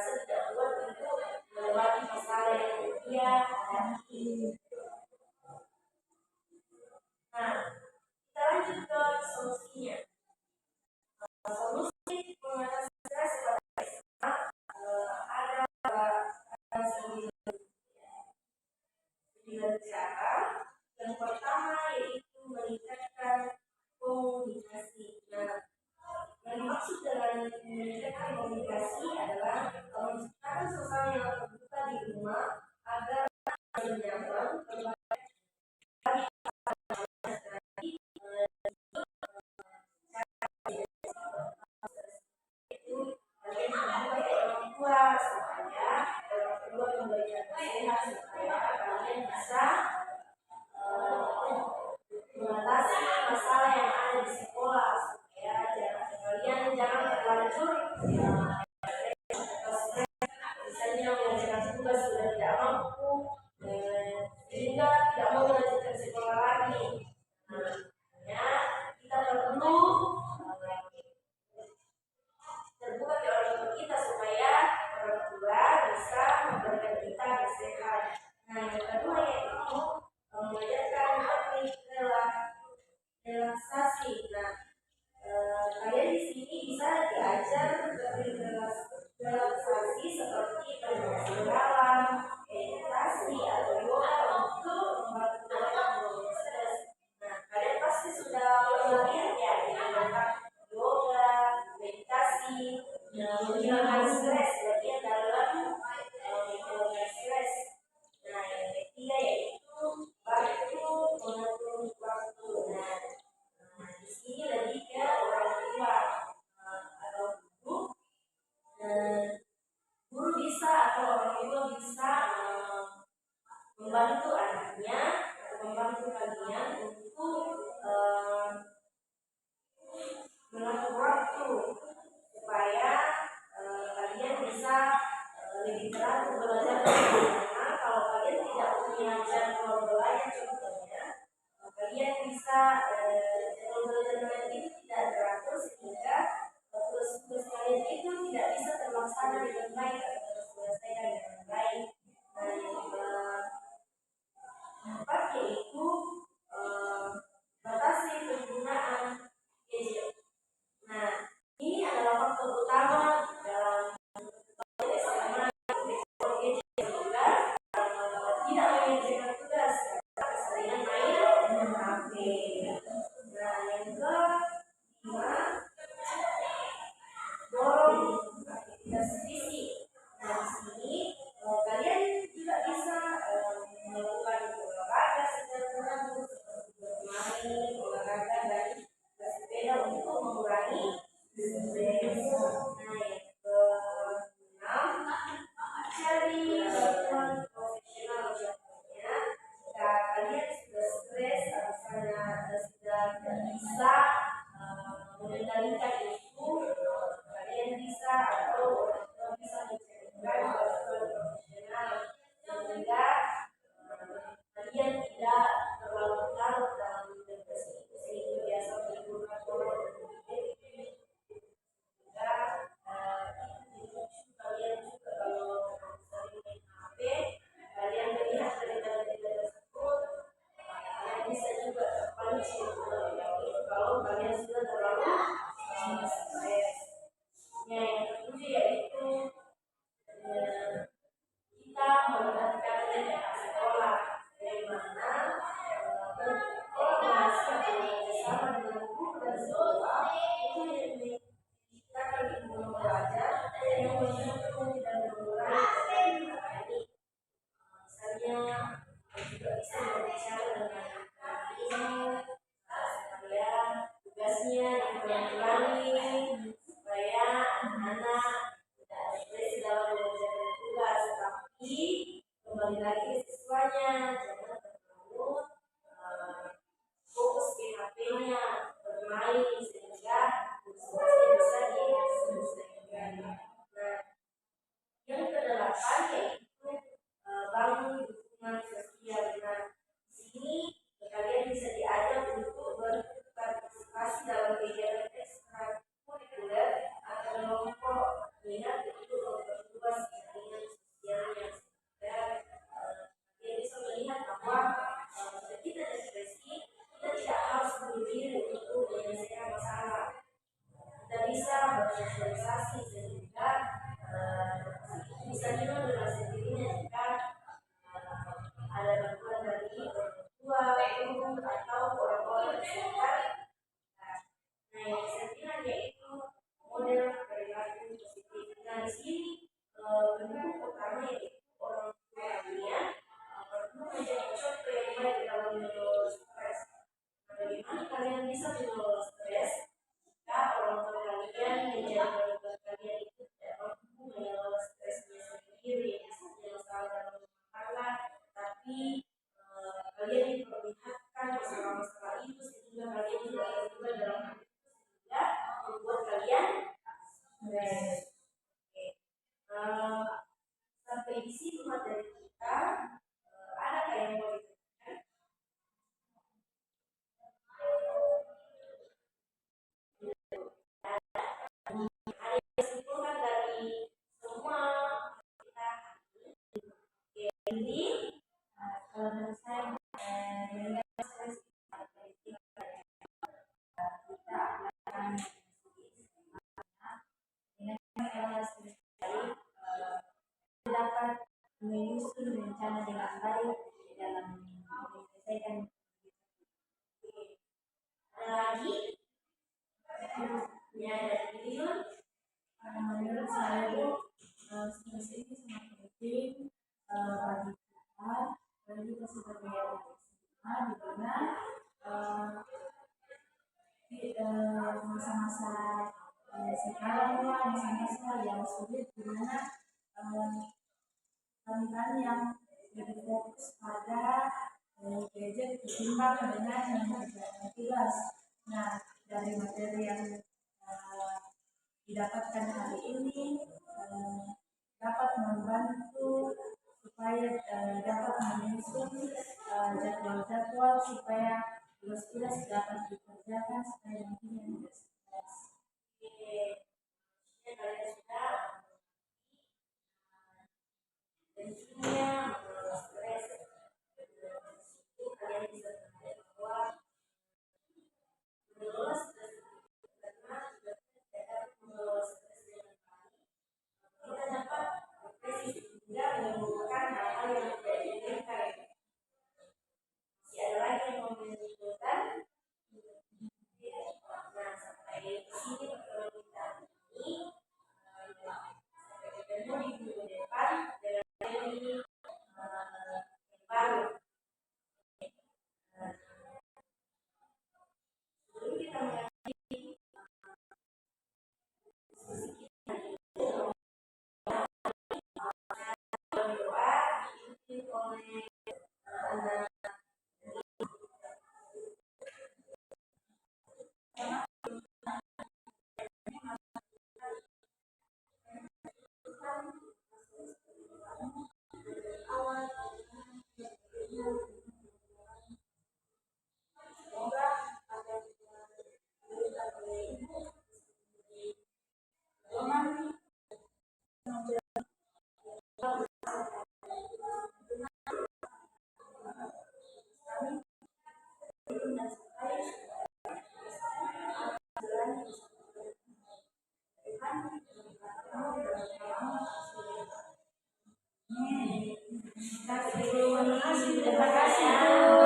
merasa tidak kuat untuk melewati masalah yang dia hadapi. Nah, kita lanjut ke solusinya. Solusi mengatasi stres pada SMA ada 9 cara. Yang pertama yaitu meningkatkan komunikasi. Nah, yang dimaksud dengan meningkatkan komunikasi adalah menciptakan suasana yang terbuka di rumah agar nyaman mengatasi masalah yang ada di sekolah supaya kalian jangan terlanjur misalnya mengerjakan tugas sudah tidak mampu sehingga tidak mau melanjutkan sekolah lagi. Nah, kita perlu terbuka ke orang tua kita supaya orang tua bisa memberikan kita nasihat. Nah, yang kedua yaitu mengajarkan teknik relaksasi. Nah, kalian di sini bisa diajar teknik relaksasi seperti meditasi dalam, meditasi atau yoga untuk membantu kalian mengurangi stres. Nah, kalian pasti sudah melihat ya dengan yoga, meditasi, menghilangkan stres, bagian dalam menghilangkan stres. Nah, yang ketiga yaitu waktu mengatur waktu. Nah, di sini lebih ke orang tua atau guru. Guru bisa atau orang tua bisa membantu anaknya atau membantu kalian untuk mengatur waktu supaya kalian bisa lebih teratur belajar. Karena kalau kalian tidak punya jadwal belajar contohnya, kalian bisa jadwal belajar kalian itu tidak teratur sehingga tugas-tugas kalian itu tidak bisa terlaksana dengan baik atau terselesaikan dengan baik. Nah, yang keempat yaitu batasi penggunaan gadget. Nah, ini adalah faktor utama dalam SMA gadget juga tidak mengerjakan tugas karena keseringan main HP. Nah, yang kelima dorong aktivitas fisik. Nah, di sini kalian juga bisa melakukan olahraga secara teratur seperti bermain olahraga dan bersepeda untuk mengurangi stres. Nah, yang keenam cari bantuan profesional. Contohnya jika kalian sudah stres atau sudah tidak bisa mengendalikan itu, kalian bisa atau bisa mencarikan bantuan profesional sehingga kalian tidak terlalu larut dalam depresi sehingga biasa menimbulkan orang sehingga kalian juga kalau sering main HP, kalian melihat berita-berita tersebut, kalian bisa juga terpancing kalau kalian sudah terlalu stres. Yang ketujuh yaitu kita melibatkan sekolah, dari mana berkolaborasi bersama dengan guru dan sekolah itu yang menciptakan lingkungan belajar yang mendukung dan mengurangi akademik. Misalnya juga bisa berbicara dengan guru supaya tugasnya dikurangi supaya anak-anak tidak depresi dalam mengerjakan tugas, tapi kembali lagi ke siswanya jangan terlalu fokus di HP-nya bermain sehingga tugasnya bisa diselesaikan. Nah, yang kedelapan yaitu bangun dukungan sosial. Nah, di sini kalian bisa diajak untuk berpartisipasi dalam kegiatan ekstrakurikuler atau kelompok minat untuk memperluas bisa juga dengan sendirinya jika ada bantuan dari orang tua, guru, atau orang-orang di sekitar. Nah, yang ketiga yaitu model perilaku positif. Nah, di sini bentuk pertama yaitu orang tua kalian perlu menjadi contoh yang baik dalam mengelola stres. Bagaimana kalian bisa mengelola stres jika orang tua kalian menjadi orang tua kalian itu tidak mampu mengelola stresnya sendiri, misalnya masalah dalam rumah tangga, tapi kalian diperlihatkan masalah-masalah itu sehingga kalian tidak terlibat dalam hal itu sehingga membuat kalian stres. Oke. Sampai di situ materi kita. Ada yang mau ditanyakan? Ada yang disimpulkan dari semua kita ini? Kalau menurut saya kita akan dapat menyusun rencana dengan baik dalam menyelesaikan. Ada lagi? Ya, dari Yun. Menurut saya stres ini sangat penting bagi kita sebagai manusia, di mana di masa-masa sekarang masa-masa yang sulit, di mana kami yang lebih fokus pada gadget ketimbang dengan mengerjakan tugas. Nah, dari materi yang didapatkan hari ini dapat membantu supaya dapat menyusun jadwal-jadwal supaya tugas-tugas dapat dikerjakan supaya nantinya tidak stres. Kalian sudah tentunya stres itu kalian bisa melihat bahwa mengelola stres karena sudah tidak mengelola stres dengan baik, kita dapat depresi sehingga menimbulkan hal-hal yang tidak diinginkan. Masih ada lagi yang mau menyimpulkan? Nah, sampai di sini pertemuan kita ini. Sampai ketemu di minggu depan dengan materi yang baru. Sebelum kita mengakhiri diskusi kita berdoa dipimpin oleh anak. Terima kasih.